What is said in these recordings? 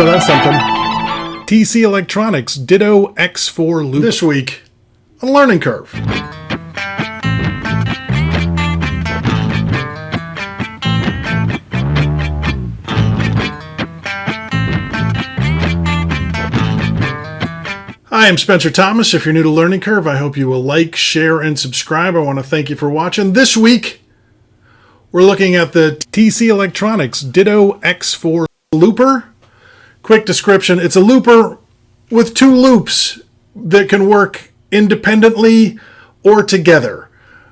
so that's something. TC Electronics Ditto X4 loop. This week, a learning curve. Hi, I'm Spencer Thomas. If you're new to Learning Curve, I hope you will like, share, and subscribe. I want to thank you for watching. This week, we're looking at the TC Electronics Ditto X4 looper. Quick description, it's a looper with two loops that can work independently or together.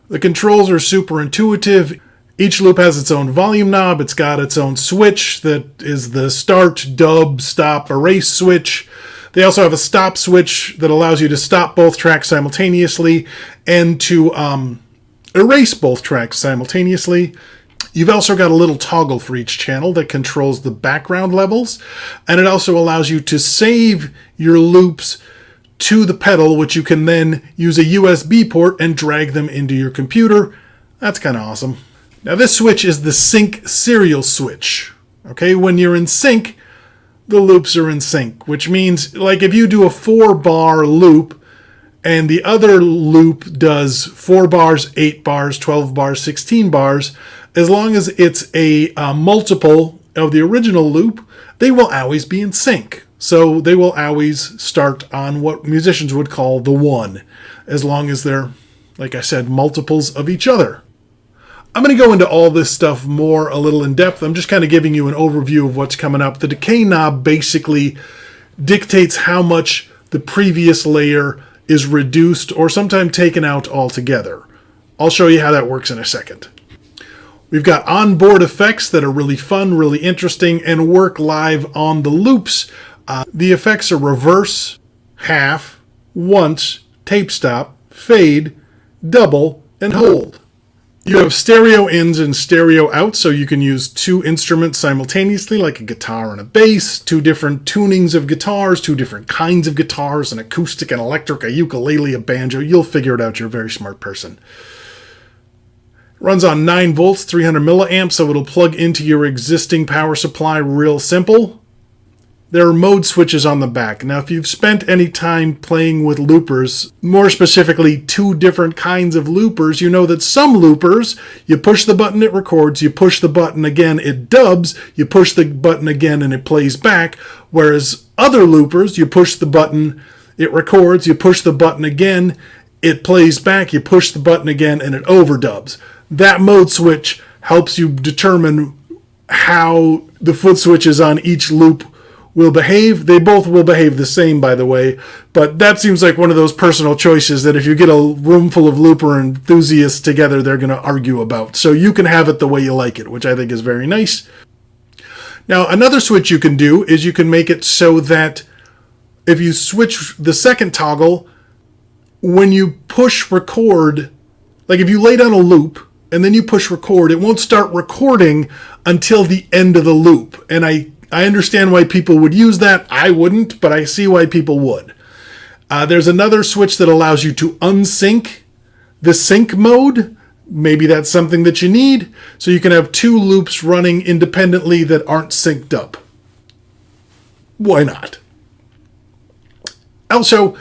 The controls are super intuitive. Each loop has its own volume knob. It's got its own switch that is the start, dub, stop, erase switch. They also have a stop switch that allows you to stop both tracks simultaneously and to erase both tracks simultaneously. You've also got a little toggle for each channel that controls the background levels, and it also allows you to save your loops to the pedal, which you can then use a USB port and drag them into your computer. That's kind of awesome. Now this switch is the sync serial switch. Okay, when you're in sync, the loops are in sync, which means like if you do a 4-bar loop and the other loop does 4 bars, 8 bars, 12 bars, 16 bars, as long as it's a multiple of the original loop, they will always be in sync. So they will always start on what musicians would call the 1, as long as they're, like I said, multiples of each other. I'm going to go into all this stuff more a little in depth. I'm just kind of giving you an overview of what's coming up. The decay knob basically dictates how much the previous layer is reduced or sometimes taken out altogether. I'll show you how that works in a second. We've got onboard effects that are really fun, really interesting, and work live on the loops. The effects are reverse, half, once, tape stop, fade, double, and hold. You have stereo ins and stereo outs, so you can use two instruments simultaneously, like a guitar and a bass, two different tunings of guitars, two different kinds of guitars, an acoustic, an electric, a ukulele, a banjo. You'll figure it out. You're a very smart person. It runs on 9 volts, 300 milliamps, so it'll plug into your existing power supply real simple. There are mode switches on the back. Now, if you've spent any time playing with loopers, more specifically 2 different kinds of loopers, you know that some loopers, you push the button, it records, you push the button again, it dubs, you push the button again, and it plays back, whereas other loopers, you push the button, it records, you push the button again, it plays back, you push the button again, and it overdubs. That mode switch helps you determine how the foot switches on each loop will behave. They both will behave the same, by the way, but that seems like one of those personal choices that if you get a room full of looper enthusiasts together, they're going to argue about. So you can have it the way you like it, which I think is very nice. Now, another switch you can do is you can make it so that if you switch the second toggle, when you push record, like if you lay down a loop and then you push record, it won't start recording until the end of the loop. And I understand why people would use that. I wouldn't, but I see why people would. There's another switch that allows you to unsync the sync mode. Maybe that's something that you need. So you can have 2 loops running independently that aren't synced up. Why not? Also,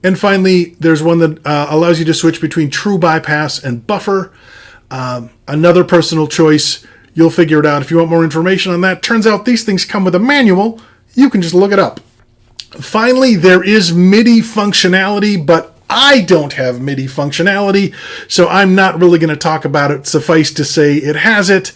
and finally, there's one that allows you to switch between true bypass and buffer. Another personal choice. You'll figure it out. If you want more information on that, turns out these things come with a manual. You can just look it up. Finally, there is MIDI functionality, but I don't have MIDI functionality, so I'm not really going to talk about it. Suffice to say, it has it.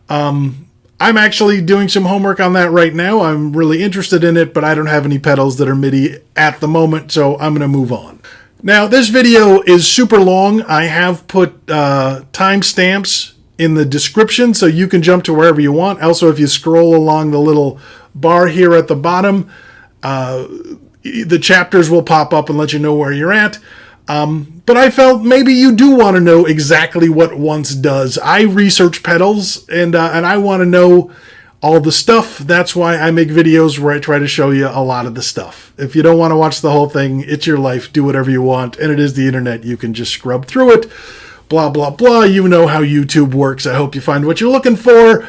I'm actually doing some homework on that right now. I'm really interested in it, but I don't have any pedals that are MIDI at the moment, so I'm going to move on. Now, this video is super long. I have put timestamps in the description, so you can jump to wherever you want. Also, if you scroll along the little bar here at the bottom, the chapters will pop up and let you know where you're at. But I felt maybe you do want to know exactly what once does. I research pedals, and I want to know all the stuff. That's why I make videos where I try to show you a lot of the stuff. If you don't want to watch the whole thing, it's your life. Do whatever you want, and it is the internet. You can just scrub through it. Blah, blah, blah. You know how YouTube works. I hope you find what you're looking for.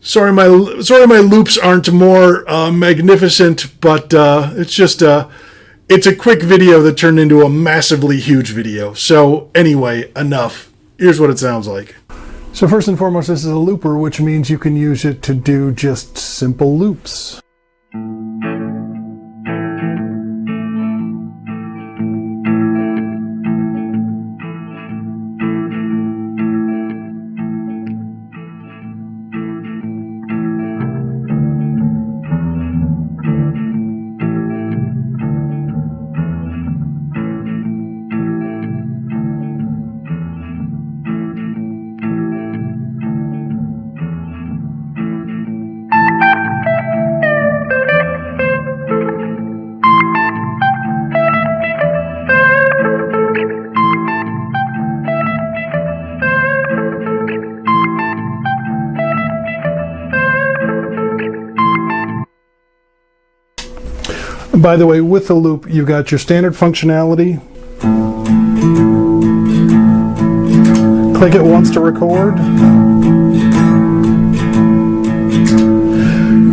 Sorry, my loops aren't more magnificent, but it's a quick video that turned into a massively huge video. So anyway, enough. Here's what it sounds like. So first and foremost, this is a looper, which means you can use it to do just simple loops. By the way, with the loop, you've got your standard functionality. Click it once to record.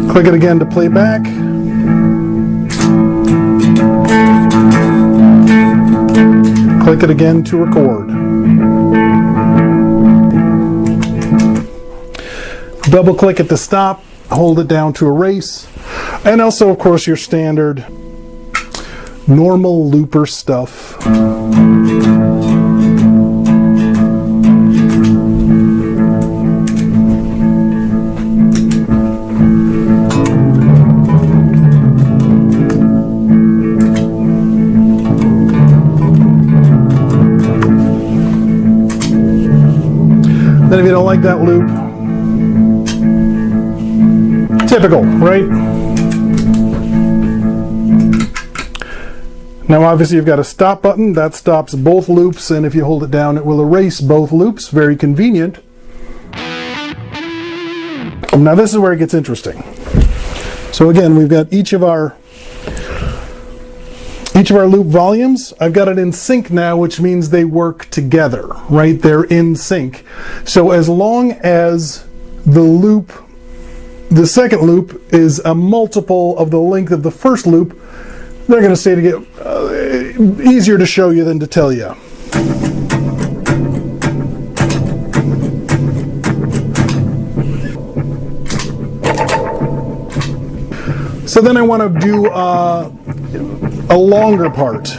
Click it again to play back. Click it again to record. Double click it to stop. Hold it down to erase. And also, of course, your standard normal looper stuff. Then if you don't like that loop, typical, right? Now obviously you've got a stop button that stops both loops, and if you hold it down it will erase both loops. Very convenient. Now this is where it gets interesting. So again, we've got each of our loop volumes. I've got it in sync now, which means they work together, right? They're in sync. So as long as the second loop is a multiple of the length of the first loop, they're going to stay together. Easier to show you than to tell you. So then I want to do a longer part.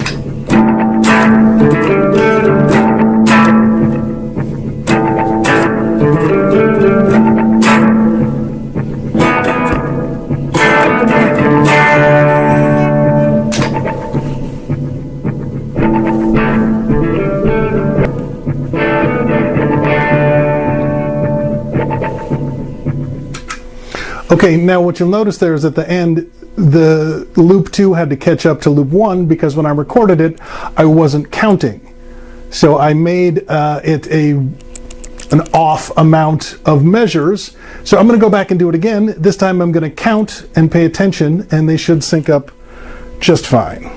Okay, now what you'll notice there is at the end, the loop 2 had to catch up to loop 1 because when I recorded it, I wasn't counting. So I made it an off amount of measures. So I'm going to go back and do it again. This time I'm going to count and pay attention, and they should sync up just fine.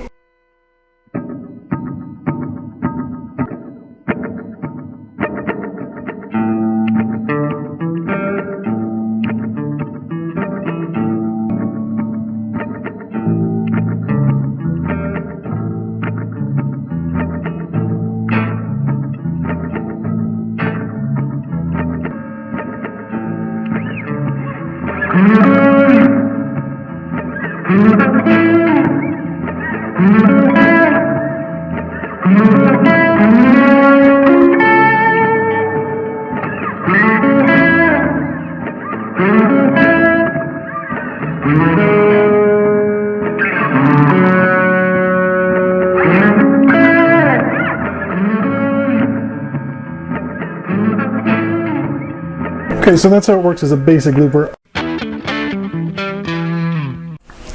Okay, so that's how it works as a basic looper.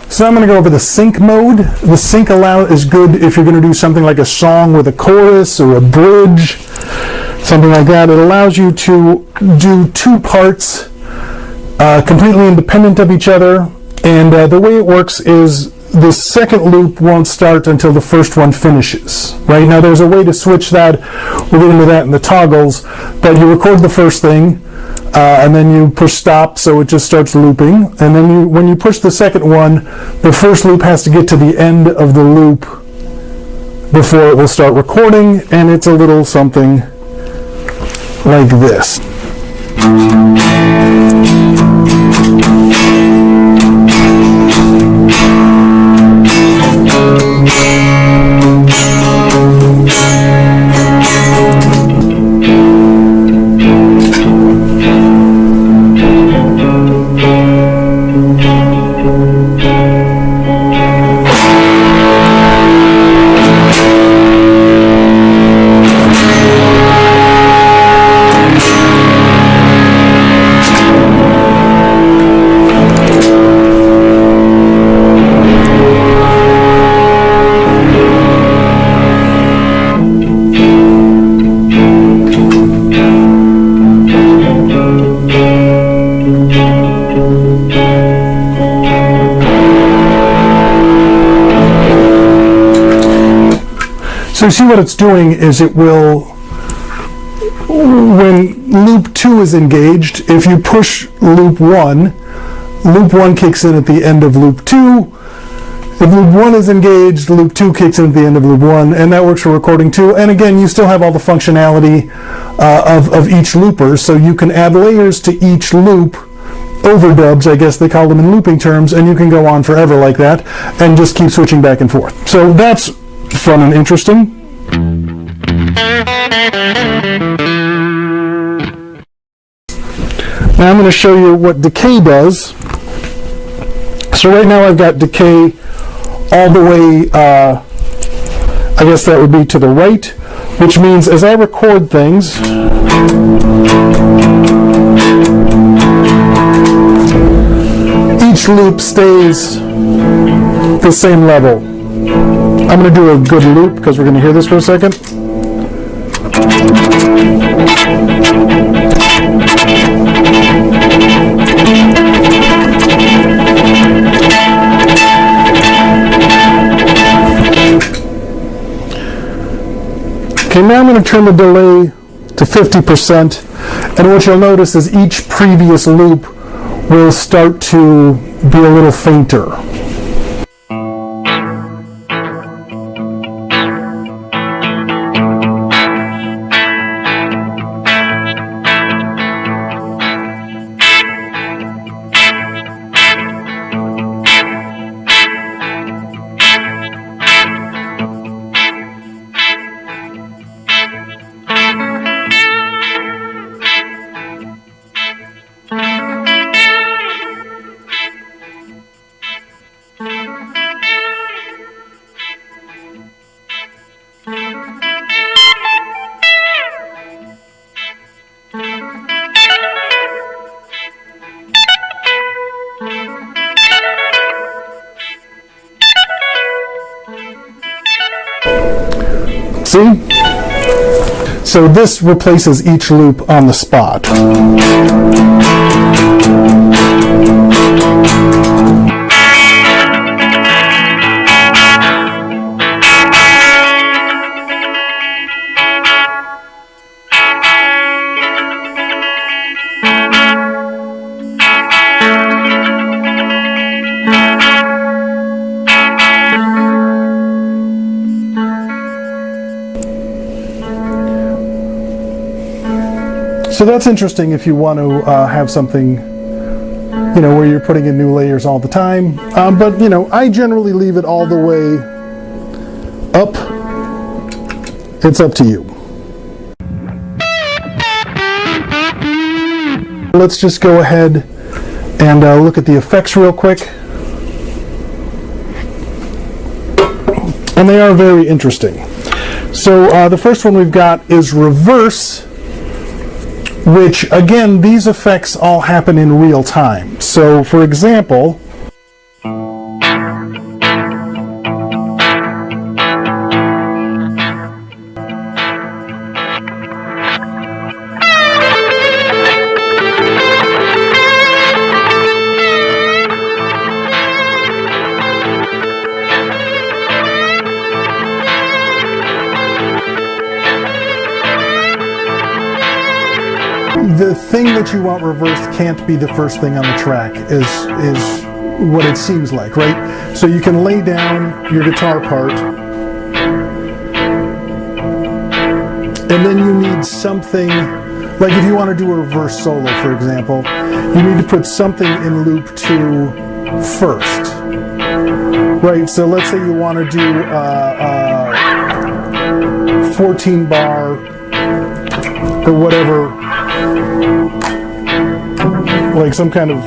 So I'm going to go over the sync mode. The sync allow is good if you're going to do something like a song with a chorus or a bridge, something like that. It allows you to do two parts completely independent of each other, and the way it works is the second loop won't start until the first one finishes. Right now there's a way to switch that We'll get into that in the toggles. But you record the first thing, and then you push stop, so it just starts looping. And then when you push the second one, the first loop has to get to the end of the loop before it will start recording, and it's a little something like this. So you see what it's doing is it will, when loop 2 is engaged, if you push loop 1 kicks in at the end of loop 2. If loop 1 is engaged, loop 2 kicks in at the end of loop 1, and that works for recording too. And again, you still have all the functionality of each looper, so you can add layers to each loop, overdubs, I guess they call them in looping terms, and you can go on forever like that, and just keep switching back and forth. So that's fun and interesting. Now I'm going to show you what Decay does. So right now I've got Decay all the way, I guess that would be to the right, which means as I record things, each loop stays the same level. I'm going to do a good loop because we're going to hear this for a second. Okay, now I'm going to turn the delay to 50%, and what you'll notice is each previous loop will start to be a little fainter. See? So this replaces each loop on the spot. So that's interesting if you want to have something, you know, where you're putting in new layers all the time. But, you know, I generally leave it all the way up. It's up to you. Let's just go ahead and look at the effects real quick. And they are very interesting. So the first one we've got is reverse, which again, these effects all happen in real time. So for example, the thing that you want reversed can't be the first thing on the track, is what it seems like, right? So you can lay down your guitar part, and then you need something, like if you want to do a reverse solo, for example, you need to put something in loop 2 first, right? So let's say you want to do 14 bar or whatever, like some kind of,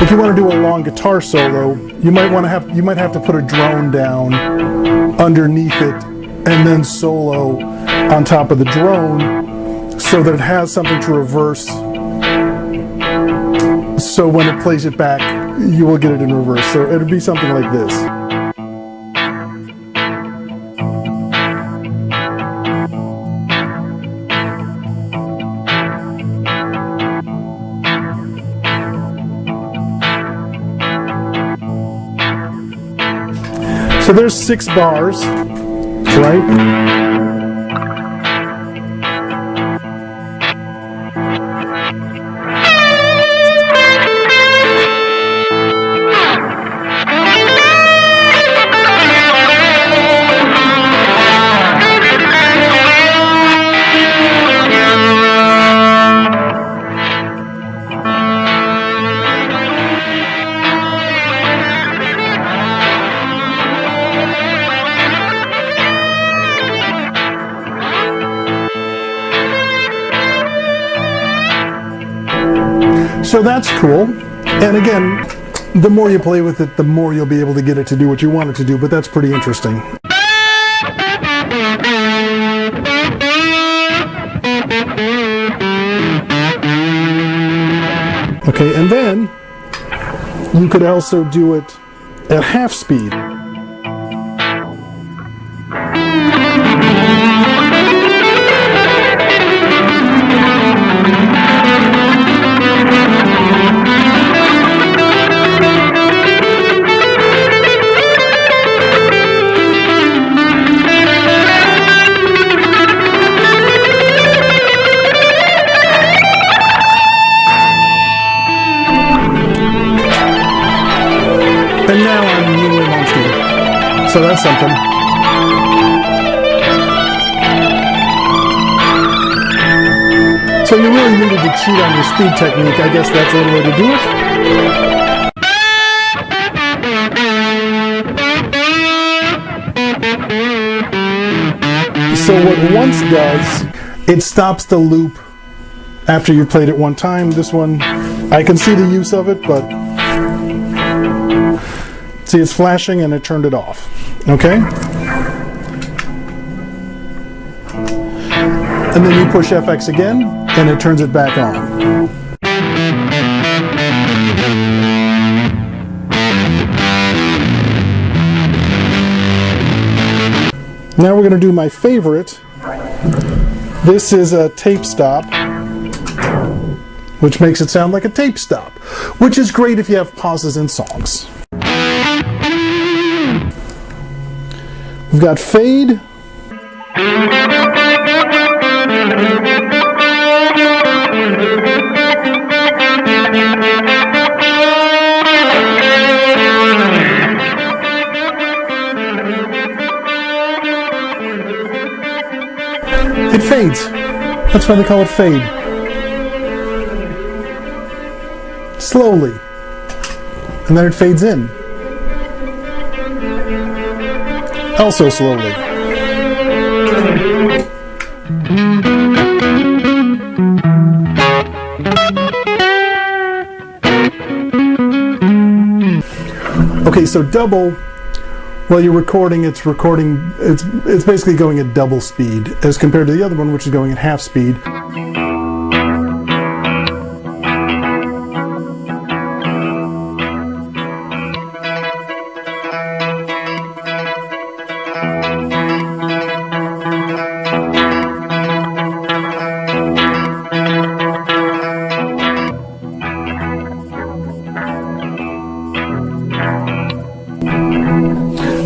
if you want to do a long guitar solo, you might have to put a drone down underneath it and then solo on top of the drone so that it has something to reverse, so when it plays it back you will get it in reverse. So it'd be something like this. So there's 6 bars, right? So that's cool. And again, the more you play with it, the more you'll be able to get it to do what you want it to do, but that's pretty interesting. Okay, and then you could also do it at half speed. And now I'm really monster. So that's something. So you really needed to cheat on your speed technique. I guess that's a little way to do it. So what once does, it stops the loop after you've played it one time. This one, I can see the use of it, but see, it's flashing and it turned it off. Okay? And then you push FX again and it turns it back on. Now we're going to do my favorite. This is a tape stop, which makes it sound like a tape stop, which is great if you have pauses in songs. We've got fade. It fades. That's why they call it fade. Slowly. And then it fades in. Also slowly. Okay, so double, while you're recording, it's basically going at double speed as compared to the other one, which is going at half speed.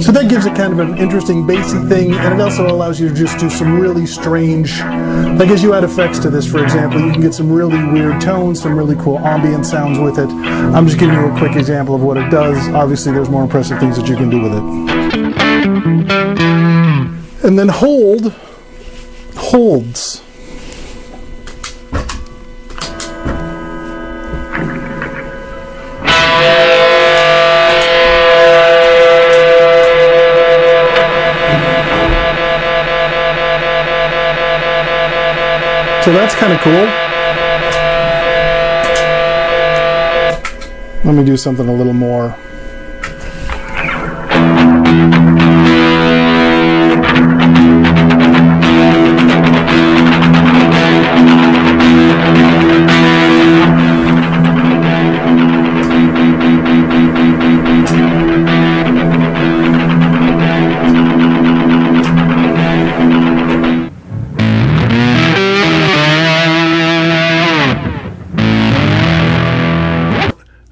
So that gives gives it kind of an interesting bassy thing, and it also allows you to just do some really strange, like as you add effects to this, for example, you can get some really weird tones, some really cool ambient sounds with it. I'm just giving you a quick example of what it does. Obviously there's more impressive things that you can do with it. And then holds. So that's kind of cool. Let me do something a little more.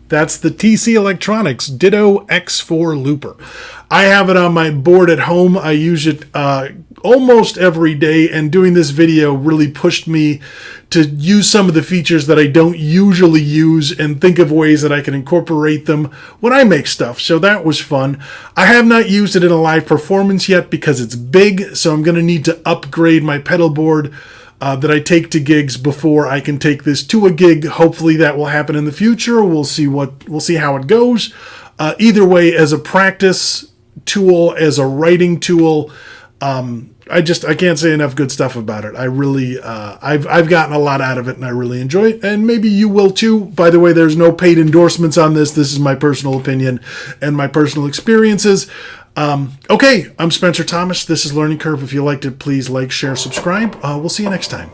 That's the TC Electronics Ditto X4 looper. I have it on my board at home. I use it almost every day, and doing this video really pushed me to use some of the features that I don't usually use and think of ways that I can incorporate them when I make stuff. So that was fun. I have not used it in a live performance yet because it's big, so I'm going to need to upgrade my pedal board that I take to gigs before I can take this to a gig. Hopefully that will happen in the future. We'll see how it goes. Either way, as a practice tool, as a writing tool, I can't say enough good stuff about it. I really, I've gotten a lot out of it, and I really enjoy it, and maybe you will too. By the way, there's no paid endorsements on this. This is my personal opinion and my personal experiences. Okay, I'm Spencer Thomas. This is Learning Curve. If you liked it, please like, share, subscribe. We'll see you next time.